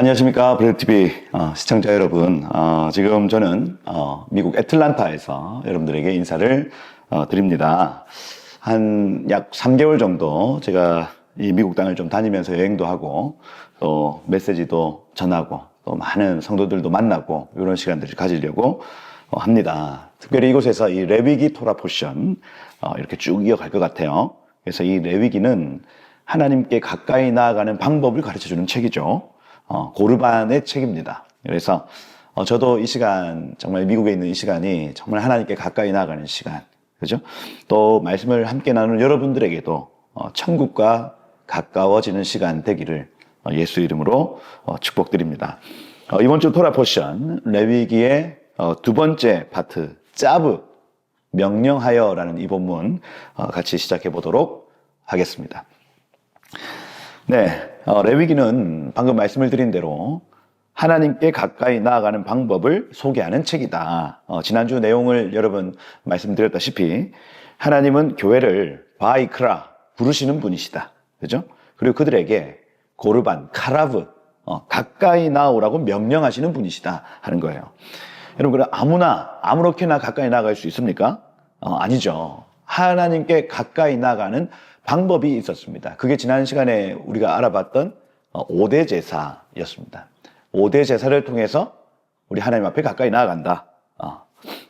안녕하십니까, 블랙TV 시청자 여러분. 지금 저는 미국 애틀란타에서 여러분들에게 인사를 드립니다. 한 약 3개월 정도 제가 이 미국 땅을 좀 다니면서 여행도 하고 또 메시지도 전하고 또 많은 성도들도 만나고 이런 시간들을 가지려고 합니다. 특별히 이곳에서 이 레위기 토라 포션 이렇게 쭉 이어갈 것 같아요. 그래서 이 레위기는 하나님께 가까이 나아가는 방법을 가르쳐주는 책이죠. 고르반의 책입니다. 그래서 저도 이 시간, 정말 미국에 있는 이 시간이 정말 하나님께 가까이 나아가는 시간, 그죠? 또 말씀을 함께 나누는 여러분들에게도 천국과 가까워지는 시간 되기를 예수 이름으로 축복드립니다. 이번 주 토라 포션 레위기의 두 번째 파트, 짜브, 명령하여라는 이 본문 같이 시작해 보도록 하겠습니다. 네, 레위기는 방금 말씀을 드린 대로 하나님께 가까이 나아가는 방법을 소개하는 책이다. 지난주 내용을 여러분 말씀드렸다시피 하나님은 교회를 바이크라 부르시는 분이시다. 그죠? 그리고 그들에게 고르반, 카라브, 가까이 나오라고 명령하시는 분이시다 하는 거예요. 여러분, 그럼 아무렇게나 가까이 나아갈 수 있습니까? 아니죠. 하나님께 가까이 나아가는 방법이 있었습니다. 그게 지난 시간에 우리가 알아봤던 5대 제사였습니다. 5대 제사를 통해서 우리 하나님 앞에 가까이 나아간다.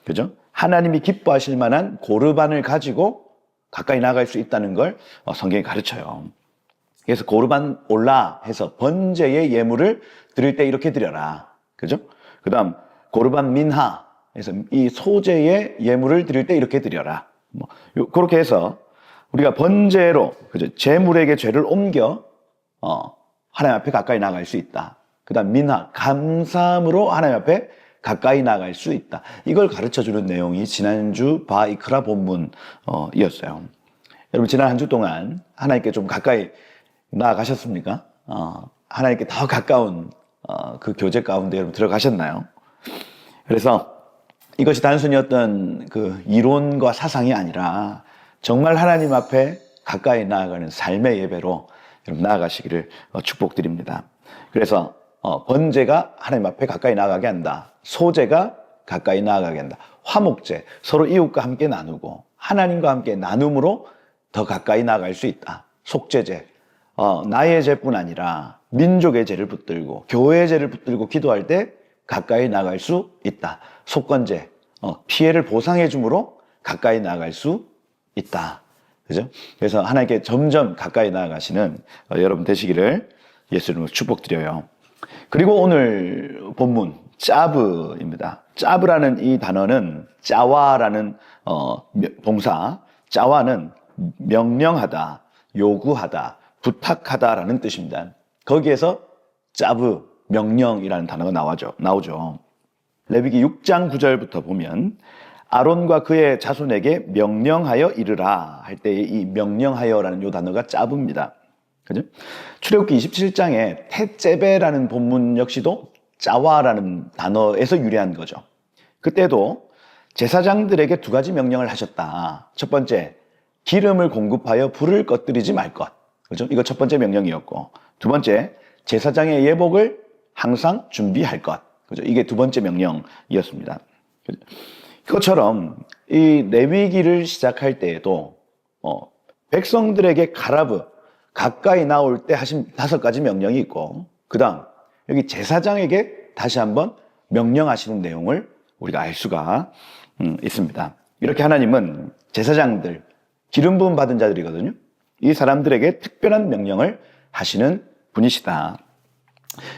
그죠? 하나님이 기뻐하실 만한 고르반을 가지고 가까이 나아갈 수 있다는 걸 성경이 가르쳐요. 그래서 고르반 올라 해서 번제의 예물을 드릴 때 이렇게 드려라. 그죠? 그 다음 고르반 민하 해서 이 소제의 예물을 드릴 때 이렇게 드려라. 그렇게 해서 우리가 번제로, 그죠? 제물에게 죄를 옮겨, 하나님 앞에 가까이 나아갈 수 있다. 그 다음, 민하, 감사함으로 하나님 앞에 가까이 나아갈 수 있다. 이걸 가르쳐 주는 내용이 지난주 바이크라 본문이었어요. 여러분, 지난 한 주 동안 하나님께 좀 가까이 나아가셨습니까? 하나님께 더 가까운 그 교제 가운데 여러분 들어가셨나요? 그래서 이것이 단순히 어떤 그 이론과 사상이 아니라 정말 하나님 앞에 가까이 나아가는 삶의 예배로 여러분 나아가시기를 축복드립니다. 그래서 번제가 하나님 앞에 가까이 나아가게 한다. 소제가 가까이 나아가게 한다. 화목제, 서로 이웃과 함께 나누고 하나님과 함께 나눔으로 더 가까이 나아갈 수 있다. 속죄제, 나의 죄뿐 아니라 민족의 죄를 붙들고 교회의 죄를 붙들고 기도할 때 가까이 나아갈 수 있다. 속건제, 피해를 보상해 줌으로 가까이 나아갈 수 있다. 그죠? 그래서 하나님께 점점 가까이 나아가시는 여러분 되시기를 예수 이름으로 축복드려요. 그리고 오늘 본문 짜브입니다. 짜브라는 이 단어는 짜와라는 동사, 짜와는 명령하다, 요구하다, 부탁하다라는 뜻입니다. 거기에서 짜브, 명령이라는 단어가 나오죠. 레위기 6장 9절부터 보면 아론과 그의 자손에게 명령하여 이르라 할 때의 이 명령하여라는 요 단어가 짜브입니다. 그죠? 출애굽기 27장에 테제베라는 본문 역시도 짜와라는 단어에서 유래한 거죠. 그때도 제사장들에게 두 가지 명령을 하셨다. 첫 번째, 기름을 공급하여 불을 꺼뜨리지 말 것. 그죠? 이거 첫 번째 명령이었고, 두 번째, 제사장의 예복을 항상 준비할 것. 그죠? 이게 두 번째 명령이었습니다. 그죠? 그것처럼 이 레위기를 시작할 때에도 백성들에게 가라브, 가까이 나올 때 하신 5가지 명령이 있고, 그 다음 여기 제사장에게 다시 한번 명령하시는 내용을 우리가 알 수가 있습니다. 이렇게 하나님은 제사장들, 기름 부음 받은 자들이거든요. 이 사람들에게 특별한 명령을 하시는 분이시다.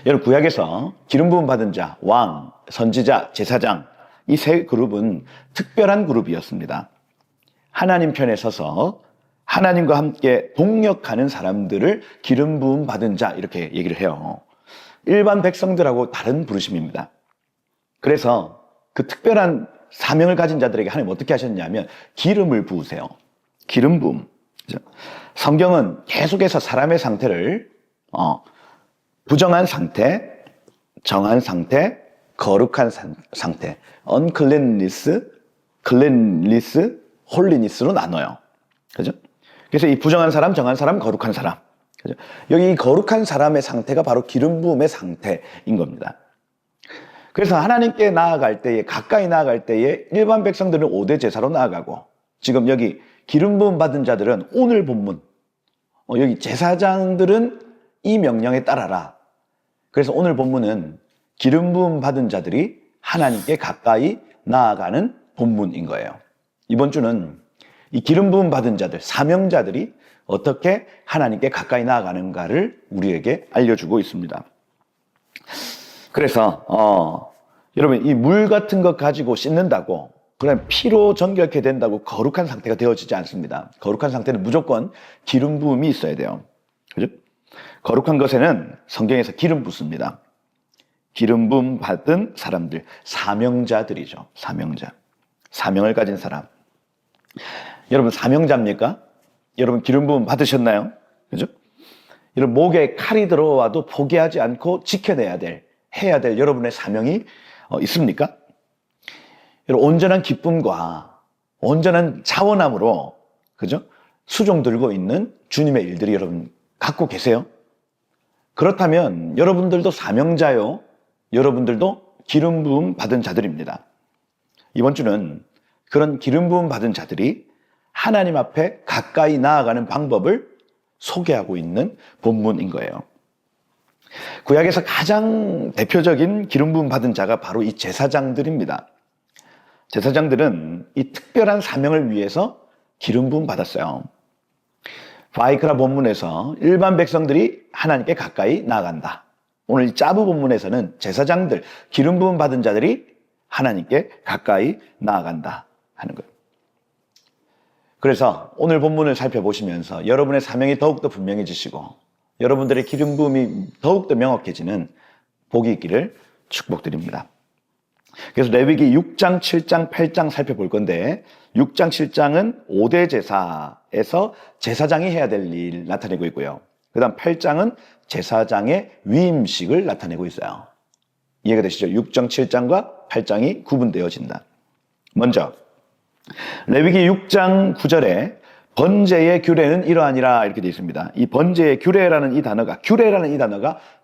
여러분, 구약에서 기름 부음 받은 자, 왕, 선지자, 제사장, 이 세 그룹은 특별한 그룹이었습니다. 하나님 편에 서서 하나님과 함께 동역하는 사람들을 기름 부음 받은 자 이렇게 얘기를 해요. 일반 백성들하고 다른 부르심입니다. 그래서 그 특별한 사명을 가진 자들에게 하나님 어떻게 하셨냐면 기름을 부으세요. 기름 부음. 성경은 계속해서 사람의 상태를 부정한 상태, 정한 상태, 거룩한 상태, uncleanness, cleanliness, holiness로 나눠요. 그죠? 그래서 이 부정한 사람, 정한 사람, 거룩한 사람. 그죠? 여기 이 거룩한 사람의 상태가 바로 기름 부음의 상태인 겁니다. 그래서 하나님께 나아갈 때에, 가까이 나아갈 때에 일반 백성들은 5대 제사로 나아가고, 지금 여기 기름 부음 받은 자들은 오늘 본문, 여기 제사장들은 이 명령에 따라라. 그래서 오늘 본문은 기름 부음 받은 자들이 하나님께 가까이 나아가는 본문인 거예요. 이번 주는 이 기름 부음 받은 자들, 사명자들이 어떻게 하나님께 가까이 나아가는가를 우리에게 알려주고 있습니다. 그래서 여러분, 이 물 같은 것 가지고 씻는다고 그냥 피로 정결케 된다고 거룩한 상태가 되어지지 않습니다. 거룩한 상태는 무조건 기름 부음이 있어야 돼요. 그죠? 거룩한 것에는 성경에서 기름 붓습니다. 기름 부음 받은 사람들, 사명자들이죠. 사명자. 사명을 가진 사람. 여러분, 사명자입니까? 여러분, 기름 부음 받으셨나요? 그죠? 여러분, 목에 칼이 들어와도 포기하지 않고 지켜내야 될, 해야 될 여러분의 사명이 있습니까? 여러분, 온전한 기쁨과 온전한 자원함으로, 그죠? 수종 들고 있는 주님의 일들이 여러분 갖고 계세요? 그렇다면 여러분들도 사명자요. 여러분들도 기름 부음 받은 자들입니다. 이번 주는 그런 기름 부음 받은 자들이 하나님 앞에 가까이 나아가는 방법을 소개하고 있는 본문인 거예요. 구약에서 가장 대표적인 기름 부음 받은 자가 바로 이 제사장들입니다. 제사장들은 이 특별한 사명을 위해서 기름 부음 받았어요. 바이크라 본문에서 일반 백성들이 하나님께 가까이 나아간다. 오늘 이 짜부 본문에서는 제사장들, 기름 부음 받은 자들이 하나님께 가까이 나아간다 하는 거예요. 그래서 오늘 본문을 살펴보시면서 여러분의 사명이 더욱더 분명해지시고 여러분들의 기름 부음이 더욱더 명확해지는 복이 있기를 축복드립니다. 그래서 레위기 6장, 7장, 8장 살펴볼 건데 6장, 7장은 5대 제사에서 제사장이 해야 될 일 나타내고 있고요. 그 다음 8장은 제사장의 위임식을 나타내고 있어요. 이해가 되시죠? 6장, 7장과 8장이 구분되어진다. 먼저 레위기 6장 9절에 번제의 규례는 이러하니라 이렇게 되어 있습니다. 이 번제의 규례라는 이 단어가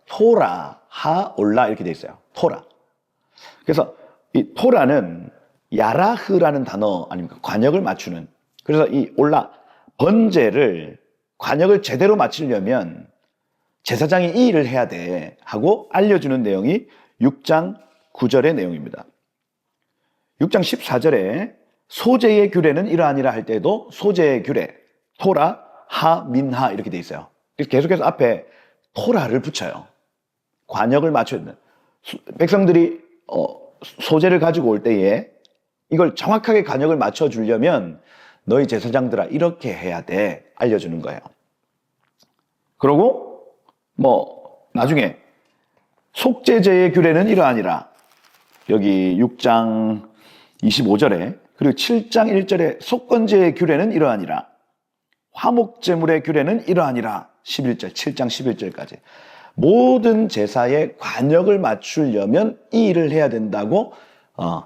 토라, 하, 올라 이렇게 되어 있어요. 토라. 그래서 이 토라는 야라흐라는 단어 아닙니까? 관역을 맞추는. 그래서 이 번제를 관역을 제대로 맞추려면 제사장이 이 일을 해야 돼 하고 알려주는 내용이 6장 9절의 내용입니다. 6장 14절에 소제의 규례는 이러하니라 할 때도 소제의 규례, 토라, 하, 민하 이렇게 돼 있어요. 계속해서 앞에 토라를 붙여요. 관역을 맞춰야 된다. 백성들이 소제를 가지고 올 때에 이걸 정확하게 관역을 맞춰주려면 너희 제사장들아 이렇게 해야 돼 알려주는 거예요. 그러고 나중에 속죄제의 규례는 이러하니라 여기 6장 25절에 그리고 7장 1절에 속건제의 규례는 이러하니라 화목제물의 규례는 이러하니라 11절 7장 11절까지 모든 제사에 관역을 맞추려면 이 일을 해야 된다고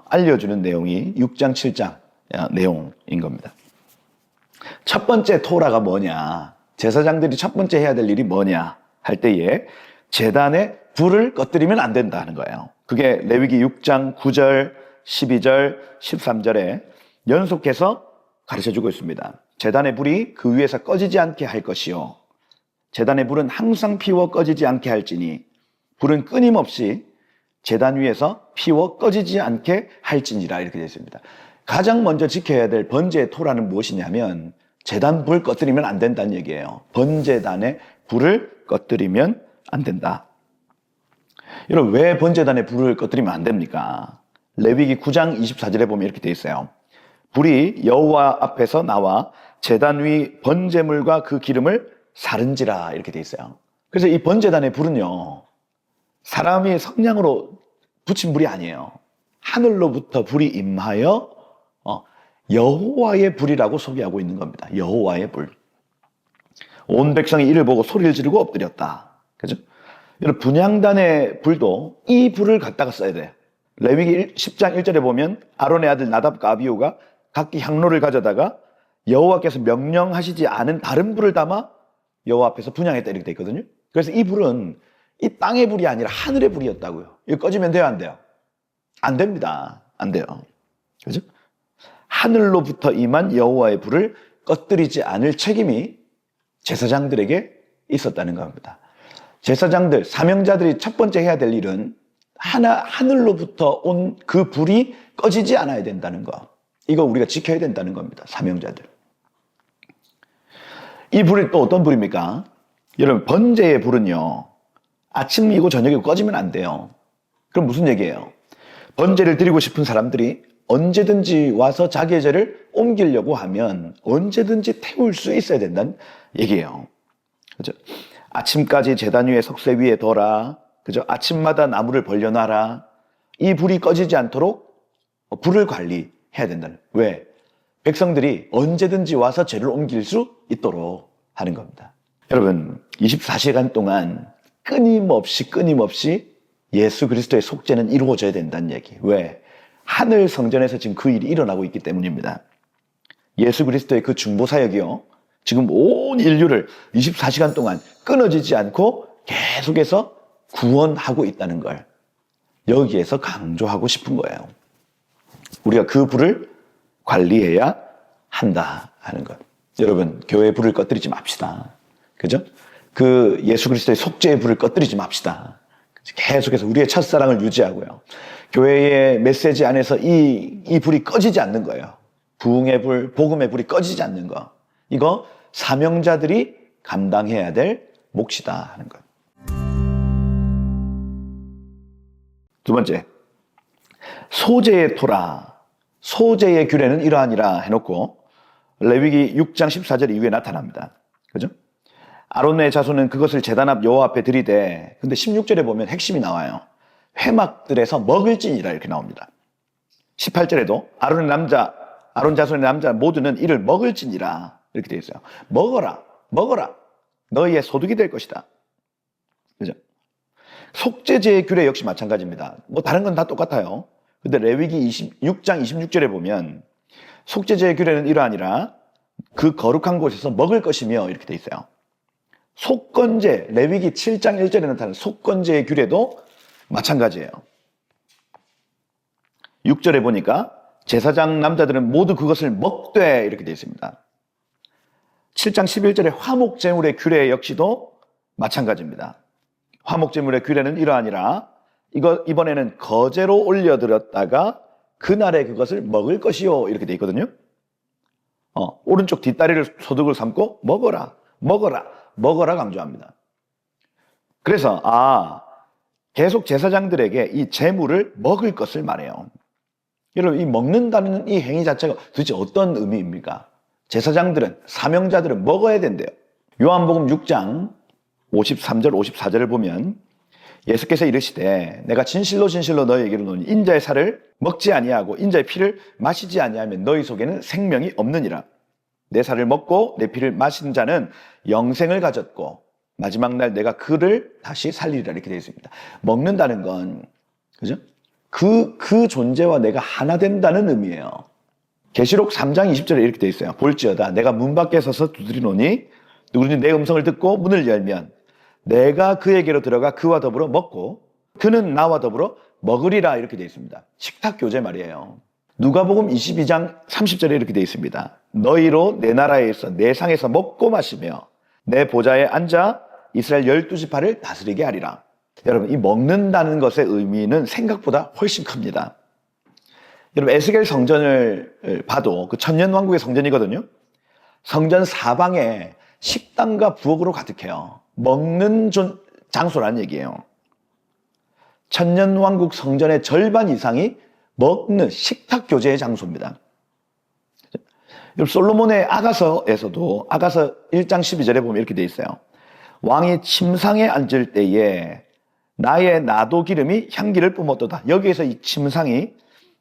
알려주는 내용이 6장 7장 내용인 겁니다. 첫 번째 토라가 뭐냐, 제사장들이 첫 번째 해야 될 일이 뭐냐 할 때에 제단에 불을 꺼뜨리면 안 된다는 거예요. 그게 레위기 6장 9절 12절 13절에 연속해서 가르쳐주고 있습니다. 제단의 불이 그 위에서 꺼지지 않게 할 것이요 제단의 불은 항상 피워 꺼지지 않게 할지니 불은 끊임없이 제단 위에서 피워 꺼지지 않게 할지니라 이렇게 되어 있습니다. 가장 먼저 지켜야 될 번제의 토라는 무엇이냐면 제단 불 꺼뜨리면 안 된다는 얘기예요. 번제단의 불을 꺼뜨리면 안 된다. 여러분 왜 번제단의 불을 꺼뜨리면 안 됩니까? 레위기 9장 24절에 보면 이렇게 되어 있어요. 불이 여호와 앞에서 나와 제단 위 번제물과 그 기름을 사른지라 이렇게 되어 있어요. 그래서 이 번제단의 불은요 사람이 성냥으로 붙인 불이 아니에요. 하늘로부터 불이 임하여 여호와의 불이라고 소개하고 있는 겁니다. 여호와의 불. 온 백성이 이를 보고 소리를 지르고 엎드렸다. 그죠? 여러분 분향단의 불도 이 불을 갖다가 써야 돼요. 레위기 10장 1절에 보면 아론의 아들 나답과 아비후가 각기 향로를 가져다가 여호와께서 명령하시지 않은 다른 불을 담아 여호와 앞에서 분향했다 이렇게 돼 있거든요. 그래서 이 불은 이 땅의 불이 아니라 하늘의 불이었다고요. 이거 꺼지면 돼요, 안 돼요? 안 됩니다. 안 돼요. 그죠? 하늘로부터 임한 여호와의 불을 꺼뜨리지 않을 책임이 제사장들에게 있었다는 겁니다. 제사장들, 사명자들이 첫 번째 해야 될 일은 하늘로부터 온 그 불이 꺼지지 않아야 된다는 거. 이거 우리가 지켜야 된다는 겁니다. 사명자들. 이 불이 또 어떤 불입니까? 여러분, 번제의 불은요, 아침이고 저녁이고 꺼지면 안 돼요. 그럼 무슨 얘기예요? 번제를 드리고 싶은 사람들이 언제든지 와서 자기의 죄를 옮기려고 하면 언제든지 태울 수 있어야 된다는 얘기예요. 그죠? 아침까지 제단 위에 석쇠 위에 둬라. 그죠? 아침마다 나무를 벌려놔라. 이 불이 꺼지지 않도록 불을 관리해야 된다는. 왜? 백성들이 언제든지 와서 죄를 옮길 수 있도록 하는 겁니다. 여러분, 24시간 동안 끊임없이 예수 그리스도의 속죄는 이루어져야 된다는 얘기. 왜? 하늘 성전에서 지금 그 일이 일어나고 있기 때문입니다. 예수 그리스도의 그 중보 사역이요, 지금 온 인류를 24시간 동안 끊어지지 않고 계속해서 구원하고 있다는 걸 여기에서 강조하고 싶은 거예요. 우리가 그 불을 관리해야 한다 하는 것. 여러분, 교회의 불을 꺼뜨리지 맙시다. 그죠? 그 예수 그리스도의 속죄의 불을 꺼뜨리지 맙시다. 계속해서 우리의 첫사랑을 유지하고요. 교회의 메시지 안에서 이 불이 꺼지지 않는 거예요. 부흥의 불, 복음의 불이 꺼지지 않는 거. 이거 사명자들이 감당해야 될 몫이다 하는 것. 두 번째, 소제의 토라. 소제의 규례는 이러하니라 해놓고 레위기 6장 14절 이후에 나타납니다. 그죠? 아론의 자손은 그것을 제단 앞 여호와 앞에 드리되, 근데 16절에 보면 핵심이 나와요. 회막들에서 먹을지니라 이렇게 나옵니다. 18절에도 아론 자손의 남자 모두는 이를 먹을지니라 이렇게 되어 있어요. 먹어라, 먹어라. 너희의 소득이 될 것이다. 그죠? 속죄제의 규례 역시 마찬가지입니다. 뭐 다른 건 다 똑같아요. 근데 레위기 6장 26절에 보면 속죄제의 규례는 이러하니라 그 거룩한 곳에서 먹을 것이며 이렇게 돼 있어요. 속건제, 레위기 7장 1절에 나타나는 속건제의 규례도 마찬가지예요. 6절에 보니까 제사장 남자들은 모두 그것을 먹되 이렇게 되어 있습니다. 7장 11절에 화목제물의 규례 역시도 마찬가지입니다. 화목제물의 규례는 이러하니라 이번에는 거제로 올려드렸다가 그날에 그것을 먹을 것이요 이렇게 되어 있거든요. 오른쪽 뒷다리를 소득을 삼고 먹어라, 먹어라, 먹어라 강조합니다. 그래서 계속 제사장들에게 이 제물을 먹을 것을 말해요. 여러분, 이 먹는다는 이 행위 자체가 도대체 어떤 의미입니까? 제사장들은, 사명자들은 먹어야 된대요. 요한복음 6장 53절 54절을 보면 예수께서 이르시되 내가 진실로 진실로 너희에게 이르노니 인자의 살을 먹지 아니하고 인자의 피를 마시지 아니하면 너희 속에는 생명이 없느니라. 내 살을 먹고 내 피를 마신 자는 영생을 가졌고 마지막 날 내가 그를 다시 살리리라 이렇게 되어 있습니다. 먹는다는 건, 그죠? 그 존재와 내가 하나 된다는 의미예요. 계시록 3장 20절에 이렇게 되어 있어요. 볼지어다 내가 문 밖에 서서 두드리노니 누구든지 내 음성을 듣고 문을 열면 내가 그에게로 들어가 그와 더불어 먹고 그는 나와 더불어 먹으리라 이렇게 되어 있습니다. 식탁 교제 말이에요. 누가복음 22장 30절에 이렇게 되어 있습니다. 너희로 내 나라에서 내 상에서 먹고 마시며 내 보좌에 앉아 이스라엘 12지파를 다스리게 하리라. 여러분, 이 먹는다는 것의 의미는 생각보다 훨씬 큽니다. 여러분, 에스겔 성전을 봐도 그 천년왕국의 성전이거든요. 성전 사방에 식당과 부엌으로 가득해요. 먹는 장소라는 얘기예요. 천년왕국 성전의 절반 이상이 먹는 식탁 교제의 장소입니다. 여러분, 솔로몬의 아가서에서도 아가서 1장 12절에 보면 이렇게 돼 있어요. 왕이 침상에 앉을 때에 나의 나도 기름이 향기를 뿜었도다. 여기에서 이 침상이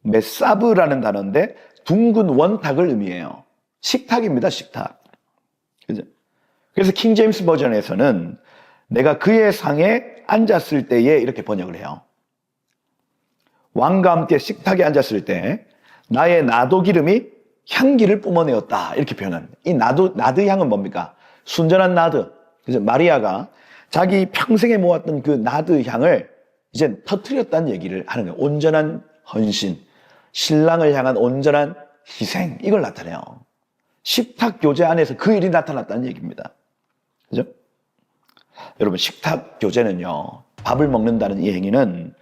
메사브라는 단어인데 둥근 원탁을 의미해요. 식탁입니다, 식탁. 그죠? 그래서 킹 제임스 버전에서는 내가 그의 상에 앉았을 때에 이렇게 번역을 해요. 왕과 함께 식탁에 앉았을 때 나의 나도 기름이 향기를 뿜어내었다 이렇게 표현합니다. 이 나드 향은 뭡니까? 순전한 나드, 그래서 마리아가 자기 평생에 모았던 그 나드 향을 이제 터뜨렸다는 얘기를 하는 거예요. 온전한 헌신, 신랑을 향한 온전한 희생, 이걸 나타내요. 식탁 교제 안에서 그 일이 나타났다는 얘기입니다. 그죠? 여러분, 식탁 교제는요, 밥을 먹는다는 이 행위는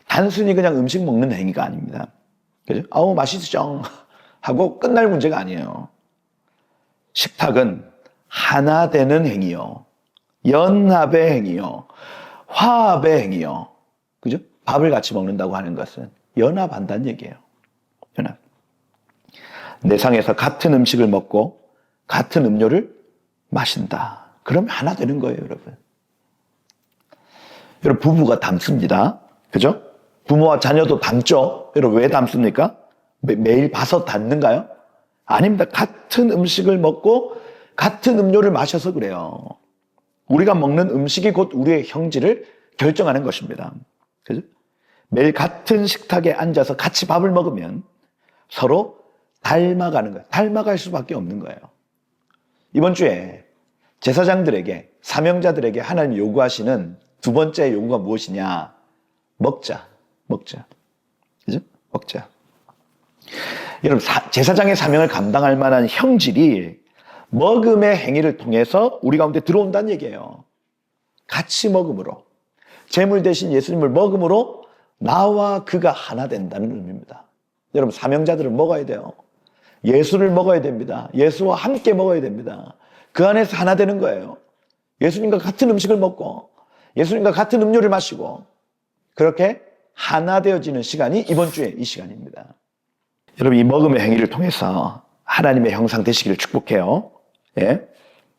단순히 그냥 음식 먹는 행위가 아닙니다. 그죠? 아우, 맛있죠? 하고 끝날 문제가 아니에요. 식탁은 하나 되는 행위요. 연합의 행위요. 화합의 행위요. 그죠? 밥을 같이 먹는다고 하는 것은 연합한다는 얘기예요. 연합. 내 상에서 같은 음식을 먹고 같은 음료를 마신다. 그러면 하나 되는 거예요, 여러분. 여러분, 부부가 닮습니다. 그죠? 부모와 자녀도 닮죠? 여러분, 왜 닮습니까? 매일 봐서 닮는가요? 아닙니다. 같은 음식을 먹고 같은 음료를 마셔서 그래요. 우리가 먹는 음식이 곧 우리의 형질을 결정하는 것입니다. 그죠? 매일 같은 식탁에 앉아서 같이 밥을 먹으면 서로 닮아가는 거예요. 닮아갈 수밖에 없는 거예요. 이번 주에 제사장들에게, 사명자들에게 하나님 요구하시는 두 번째 요구가 무엇이냐? 먹자. 그죠? 먹자. 여러분, 제사장의 사명을 감당할 만한 형질이 먹음의 행위를 통해서 우리 가운데 들어온다는 얘기예요. 같이 먹음으로, 제물 대신 예수님을 먹음으로 나와 그가 하나 된다는 의미입니다. 여러분, 사명자들은 먹어야 돼요. 예수를 먹어야 됩니다. 예수와 함께 먹어야 됩니다. 그 안에서 하나 되는 거예요. 예수님과 같은 음식을 먹고 예수님과 같은 음료를 마시고 그렇게 하나 되어지는 시간이 이번 주에 이 시간입니다. 여러분, 이 먹음의 행위를 통해서 하나님의 형상 되시기를 축복해요. 예?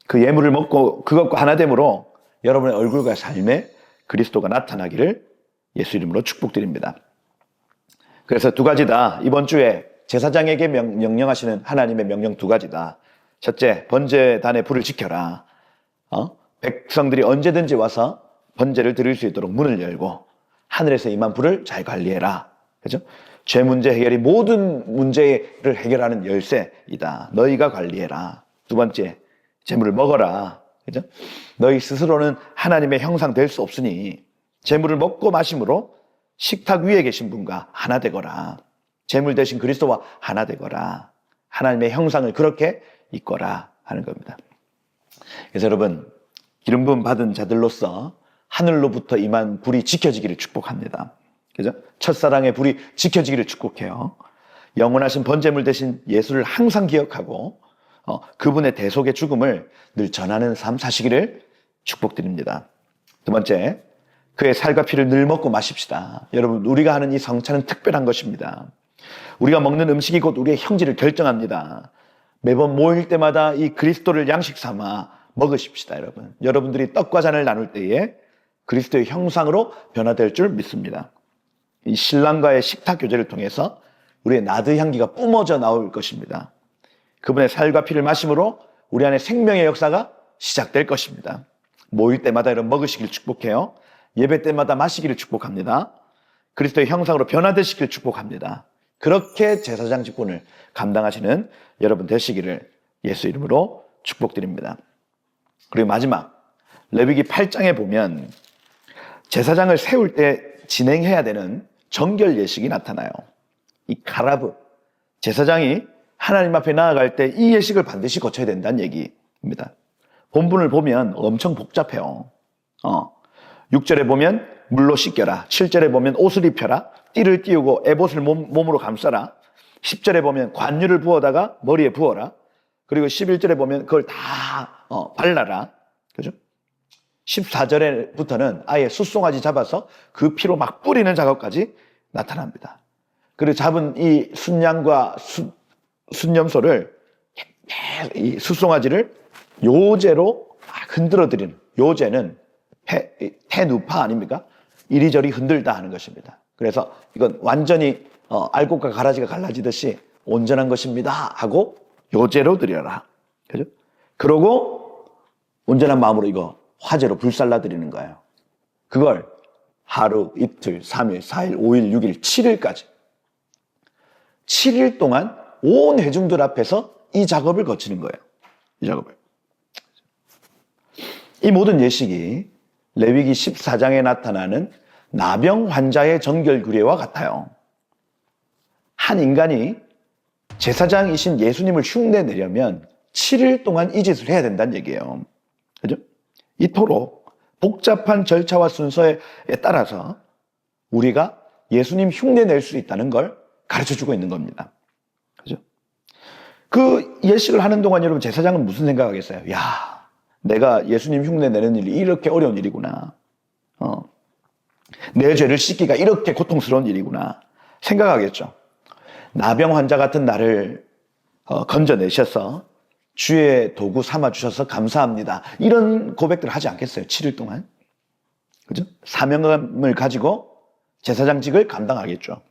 그 예물을 먹고 그것과 하나됨으로 여러분의 얼굴과 삶에 그리스도가 나타나기를 예수 이름으로 축복드립니다. 그래서 두 가지다. 이번 주에 제사장에게 명령하시는 하나님의 명령 두 가지다. 첫째, 번제단의 불을 지켜라. 백성들이 언제든지 와서 번제를 드릴 수 있도록 문을 열고 하늘에서 임한 불을 잘 관리해라. 그죠? 죄 문제 해결이 모든 문제를 해결하는 열쇠이다. 너희가 관리해라. 두 번째, 재물을 먹어라. 그죠? 너희 스스로는 하나님의 형상 될 수 없으니 재물을 먹고 마심으로 식탁 위에 계신 분과 하나 되거라. 재물 대신 그리스도와 하나 되거라. 하나님의 형상을 그렇게 잇거라 하는 겁니다. 그래서 여러분, 기름 부음 받은 자들로서 하늘로부터 임한 불이 지켜지기를 축복합니다. 그죠? 첫사랑의 불이 지켜지기를 축복해요. 영원하신 번제물 대신 예수를 항상 기억하고 그분의 대속의 죽음을 늘 전하는 삶 사시기를 축복드립니다. 두 번째, 그의 살과 피를 늘 먹고 마십시다. 여러분, 우리가 하는 이 성찬은 특별한 것입니다. 우리가 먹는 음식이 곧 우리의 형질을 결정합니다. 매번 모일 때마다 이 그리스도를 양식 삼아 먹으십시다, 여러분. 여러분들이 떡과 잔을 나눌 때에 그리스도의 형상으로 변화될 줄 믿습니다. 이 신랑과의 식탁 교제를 통해서 우리의 나드 향기가 뿜어져 나올 것입니다. 그분의 살과 피를 마심으로 우리 안에 생명의 역사가 시작될 것입니다. 모일 때마다 이런 먹으시기를 축복해요. 예배 때마다 마시기를 축복합니다. 그리스도의 형상으로 변화되시기를 축복합니다. 그렇게 제사장 직분을 감당하시는 여러분 되시기를 예수 이름으로 축복드립니다. 그리고 마지막, 레위기 8장에 보면 제사장을 세울 때 진행해야 되는 정결 예식이 나타나요. 이 카라브, 제사장이 하나님 앞에 나아갈 때 이 예식을 반드시 거쳐야 된다는 얘기입니다. 본문을 보면 엄청 복잡해요. 6절에 보면 물로 씻겨라. 7절에 보면 옷을 입혀라. 띠를 띄우고 에봇을 몸으로 감싸라. 10절에 보면 관유를 부어다가 머리에 부어라. 그리고 11절에 보면 그걸 다 발라라. 그죠? 14절에부터는 아예 숫송아지 잡아서 그 피로 막 뿌리는 작업까지 나타납니다. 그리고 잡은 이 순양과 순염소를, 이 숫송아지를 요제로 막 흔들어드리는, 요제는 태누파 아닙니까? 이리저리 흔들다 하는 것입니다. 그래서 이건 완전히 알곡과 가라지가 갈라지듯이 온전한 것입니다 하고 요제로 드려라. 그죠? 그러고 온전한 마음으로 이거 화제로 불살라 드리는 거예요. 그걸 하루, 이틀, 3일, 4일, 5일, 6일, 7일까지 7일 동안 온 회중들 앞에서 이 작업을 거치는 거예요. 이 작업을. 이 모든 예식이 레위기 14장에 나타나는 나병 환자의 정결 규례와 같아요. 한 인간이 제사장이신 예수님을 흉내 내려면 7일 동안 이 짓을 해야 된다는 얘기예요. 그죠? 이토록 복잡한 절차와 순서에 따라서 우리가 예수님 흉내 낼 수 있다는 걸 가르쳐 주고 있는 겁니다. 그죠? 그 예식을 하는 동안 여러분 제사장은 무슨 생각하겠어요? 야, 내가 예수님 흉내 내는 일이 이렇게 어려운 일이구나. 내 죄를 씻기가 이렇게 고통스러운 일이구나. 생각하겠죠. 나병 환자 같은 나를 건져내셔서 주의 도구 삼아주셔서 감사합니다. 이런 고백들을 하지 않겠어요? 7일 동안. 그죠? 사명감을 가지고 제사장직을 감당하겠죠.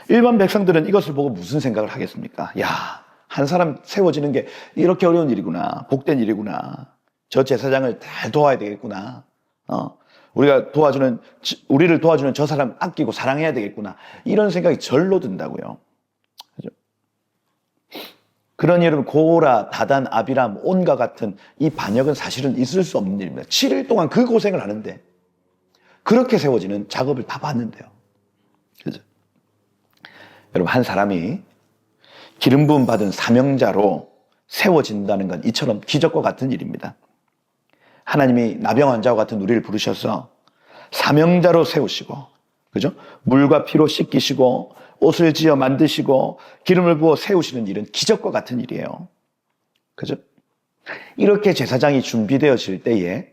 일반 백성들은 이것을 보고 무슨 생각을 하겠습니까? 야, 한 사람 세워지는 게 이렇게 어려운 일이구나. 복된 일이구나. 저 제사장을 잘 도와야 되겠구나. 우리를 도와주는 저 사람 아끼고 사랑해야 되겠구나. 이런 생각이 절로 든다고요. 그죠? 그러니 여러분, 고라, 다단, 아비람, 온과 같은 이 반역은 사실은 있을 수 없는 일입니다. 7일 동안 그 고생을 하는데 그렇게 세워지는 작업을 다 봤는데요. 그죠? 여러분, 한 사람이 기름 부음 받은 사명자로 세워진다는 건 이처럼 기적과 같은 일입니다. 하나님이 나병 환자와 같은 우리를 부르셔서 사명자로 세우시고, 그죠? 물과 피로 씻기시고, 옷을 지어 만드시고, 기름을 부어 세우시는 일은 기적과 같은 일이에요. 그죠? 이렇게 제사장이 준비되어질 때에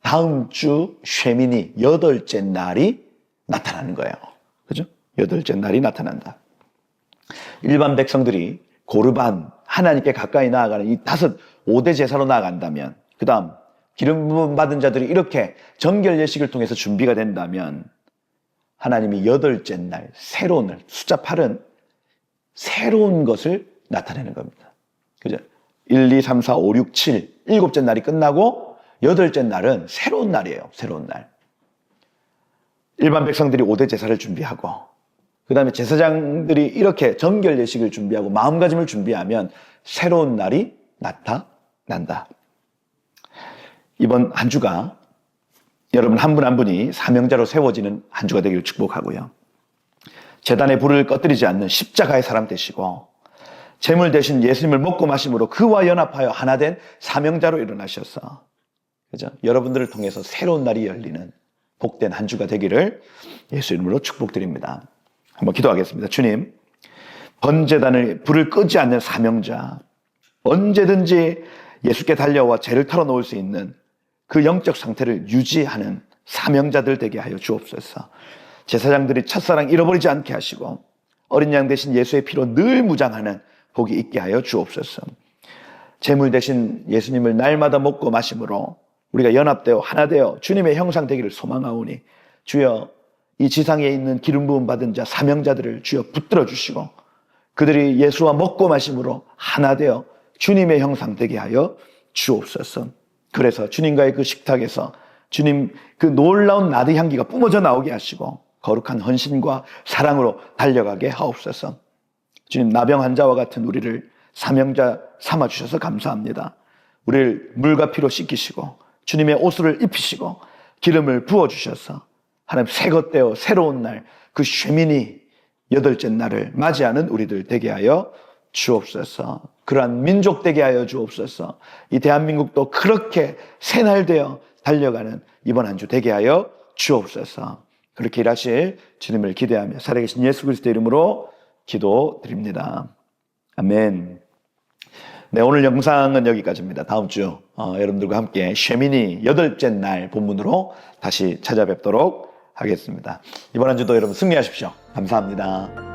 다음 주 쉐미니 8째 날이 나타나는 거예요. 그죠? 8째 날이 나타난다. 일반 백성들이 고르반, 하나님께 가까이 나아가는 이 5대 제사로 나아간다면, 그 다음 기름 부음 받은 자들이 이렇게 정결 예식을 통해서 준비가 된다면 하나님이 8째 날, 새로운 날, 숫자 8은 새로운 것을 나타내는 겁니다. 그죠? 1, 2, 3, 4, 5, 6, 7, 7째 날이 끝나고 8째 날은 새로운 날이에요. 새로운 날. 일반 백성들이 5대 제사를 준비하고, 그 다음에 제사장들이 이렇게 정결 예식을 준비하고 마음가짐을 준비하면 새로운 날이 나타난다. 이번 한 주가 여러분 한 분 한 분이 사명자로 세워지는 한 주가 되기를 축복하고요. 제단의 불을 꺼뜨리지 않는 십자가의 사람 되시고, 제물 대신 예수님을 먹고 마심으로 그와 연합하여 하나 된 사명자로 일어나셔서, 그죠? 여러분들을 통해서 새로운 날이 열리는 복된 한 주가 되기를 예수 이름으로 축복드립니다. 한번 기도하겠습니다. 주님, 번제단을 불을 끄지 않는 사명자, 언제든지 예수께 달려와 죄를 털어놓을 수 있는 그 영적 상태를 유지하는 사명자들 되게 하여 주옵소서. 제사장들이 첫사랑 잃어버리지 않게 하시고 어린 양 대신 예수의 피로 늘 무장하는 복이 있게 하여 주옵소서. 제물 대신 예수님을 날마다 먹고 마심으로 우리가 연합되어 하나 되어 주님의 형상 되기를 소망하오니, 주여 이 지상에 있는 기름 부음 받은 자 사명자들을 주여 붙들어 주시고 그들이 예수와 먹고 마심으로 하나 되어 주님의 형상 되게 하여 주옵소서. 그래서 주님과의 그 식탁에서 주님 그 놀라운 나드 향기가 뿜어져 나오게 하시고 거룩한 헌신과 사랑으로 달려가게 하옵소서. 주님, 나병 환자와 같은 우리를 사명자 삼아주셔서 감사합니다. 우리를 물과 피로 씻기시고 주님의 옷을 입히시고 기름을 부어주셔서 하나님 새것 되어 새로운 날, 그 쉐미니 8째 날을 맞이하는 우리들 되게 하여 주옵소서. 그러한 민족 되게 하여 주옵소서. 이 대한민국도 그렇게 새날 되어 달려가는 이번 한 주 되게 하여 주옵소서. 그렇게 일하실 주님을 기대하며 살아계신 예수 그리스도 이름으로 기도드립니다. 아멘. 네, 오늘 영상은 여기까지입니다. 다음 주 여러분들과 함께 쉐미니 8째 날 본문으로 다시 찾아뵙도록 하겠습니다. 이번 한 주도 여러분 승리하십시오. 감사합니다.